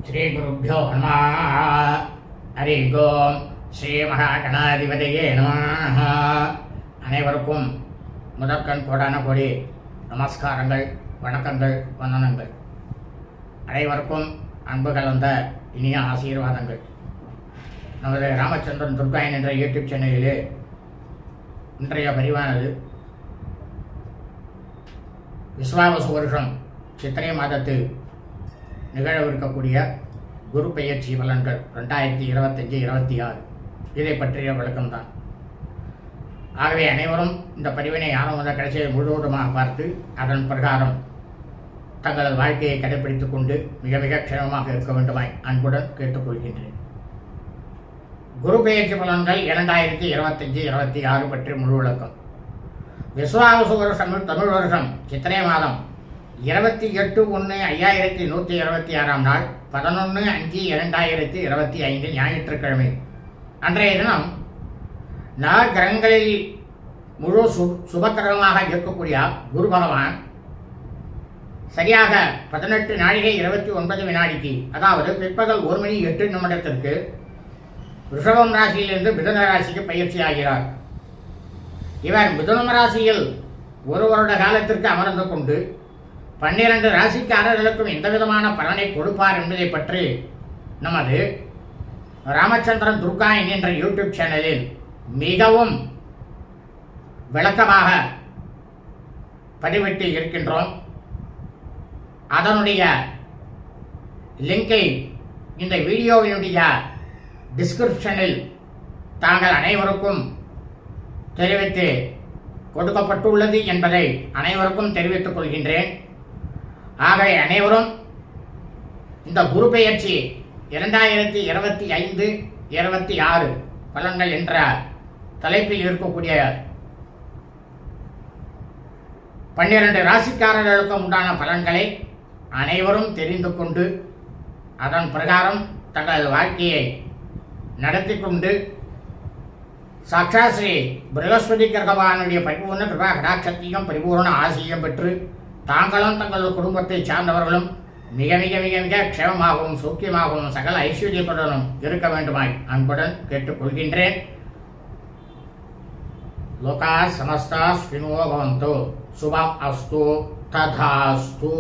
श्री गुरुभ्यो नमः हरि ओम श्री महागणाधिपतिये नमः அனைவருக்கும் முதற்கண் கோடான கோடி நமஸ்காரங்கள் வணக்கங்கள் வந்தனங்கள் அனைவருக்கும் அன்பு கலந்த இனிய ஆசீர்வாதங்கள் நமது ராமச்சந்திரன் துர்காயன் என்ற யூடியூப் சேனலிலே இன்றைய பதிவானது விஸ்வாவசு வருஷம் சித்திரை மாதத்தில் நிகழவிருக்கக்கூடிய குரு பெயர்ச்சி பலன்கள் 2025-26 இதை பற்றிய விளக்கம்தான். ஆகவே அனைவரும் இந்த பதிவினை ஆரம்ப கடைசியை முழுவதுமாக பார்த்து அதன் பிரகாரம் தங்களது வாழ்க்கையை கடைபிடித்துக் கொண்டு மிக மிக க்ஷேமமாக இருக்க வேண்டுமாய் அன்புடன் கேட்டுக்கொள்கின்றேன். குரு பெயர்ச்சி பலன்கள் 2025-26 பற்றி முழு விளக்கம். விஸ்வாவசு வருஷம் தமிழ் வருஷம் சித்திரை மாதம் 28/1/5126 நாள் 11/5/2025 ஞாயிற்றுக்கிழமை அன்றைய தினம் கிரகங்களில் முழு சுபக்கிரகமாக இருக்கக்கூடிய குரு பகவான் சரியாக 18:29 அதாவது பிற்பகல் 1:08 ரிஷபம் ராசியிலிருந்து மிதுன ராசிக்கு பயிற்சி ஆகிறார். இவர் மிதுனம் ராசியில் ஒரு வருட காலத்திற்கு அமர்ந்து கொண்டு 12 ராசிக்காரர்களுக்கும் எந்த விதமான பலனை கொடுப்பார் என்பதை பற்றி நமது ராமச்சந்திரன் துர்காயன் என்ற யூடியூப் சேனலில் மிகவும் விளக்கமாக பதிவிட்டு இருக்கின்றோம். அதனுடைய லிங்கை இந்த வீடியோவினுடைய டிஸ்கிரிப்ஷனில் தாங்கள் அனைவருக்கும் தெரிவித்து கொடுக்கப்பட்டுள்ளது என்பதை அனைவருக்கும் தெரிவித்துக் கொள்கின்றேன். ஆகவே அனைவரும் இந்த குரு பெயர்ச்சி 2025-26 பலன்கள் என்ற தலைப்பில் இருக்கக்கூடிய 12 ராசிக்காரர்களுக்கும் உண்டான பலன்களை அனைவரும் தெரிந்து கொண்டு அதன் பிரகாரம் தங்களது வாழ்க்கையை நடத்தி கொண்டு சாட்சா ஸ்ரீ பிரகஸ்பதி கிரகவானுடைய பரிபூர்ண கிருபா கடாட்சத்தையும் பரிபூர்ண ஆசியும் பெற்று தாங்களும் தங்களது குடும்பத்தை சார்ந்தவர்களும் மிக மிக மிக மிக க்ஷேமமாகவும் சௌக்கியமாகவும் சகல ஐஸ்வர்யத்துடனும் இருக்க வேண்டுமாய் அன்புடன் கேட்டுக்கொள்கின்றேன். லோகா சமஸ்தா ஸ்வினோ பவந்தோ சுபம் அஸ்து ததாஸ்து.